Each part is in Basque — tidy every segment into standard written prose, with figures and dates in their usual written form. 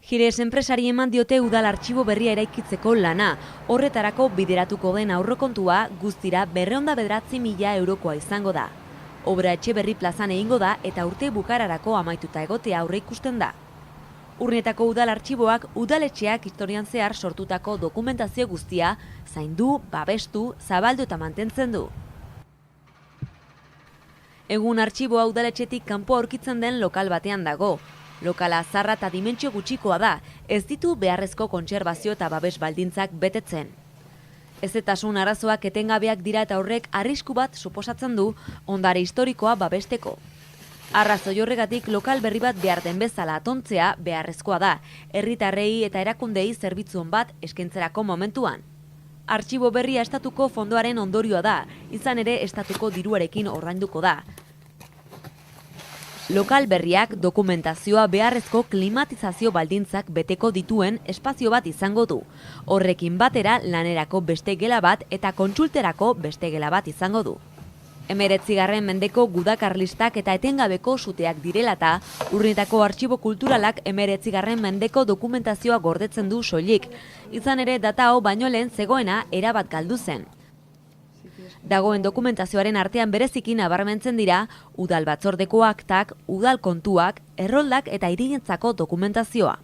Jirez enpresari eman diote udal artxibo berria eraikitzeko lana. Horretarako bideratuko den aurrekontua guztira 209.000 eurokoa izango da. Obra Etxeberri plazan egingo da eta urte bukararako amaituta egotea aurreikusten da. Urnietako udal artxiboak udaletxeak historian zehar sortutako dokumentazio guztia zaindu, babestu, zabaldu eta mantentzen du. Egun artxiboa udaletxetik kanpo aurkitzen den lokal batean dago. Lokala zarra eta dimentsio gutxikoa da, ez ditu beharrezko kontserbazio eta babes baldintzak betetzen. Hezetasun arazoak etengabeak dira eta horrek arrisku bat suposatzen du ondare historikoa babesteko. Arrazoi horregatik lokal berri bat behar den bezala atontzea beharrezkoa da, herritarrei eta erakundei zerbitzu on bat eskaintzerako momentuan. Artxibo berria estatuko fondoaren ondorioa da, izan ere estatuko diruarekin ordainduko da. Lokal berriak dokumentazioa beharrezko klimatizazio baldintzak beteko dituen espazio bat izango du. Horrekin batera lanerako beste gela bat eta kontsulterako beste gela bat izango du. 19. mendeko gudakarlistak eta etengabeko suteak direlata, Urnietako artxibo kulturalak 19. mendeko dokumentazioa gordetzen du soilik. Izan ere data hau baino lehen zegoena erabat galdu zen. Dagoen dokumentazioaren artean bereziki nabarmentzen dira udal batzordeko aktak, udal kontuak, erroldak eta hirigintzako dokumentazioa.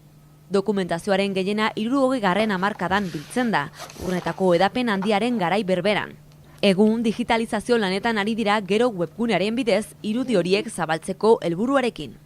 Dokumentazioaren gehiena 60. hamarkadan biltzen da, Urnietako hedapen handiaren garai berberan. Egun digitalizazio lanetan ari dira gero webgunearen bidez irudi horiek zabaltzeko helburuarekin.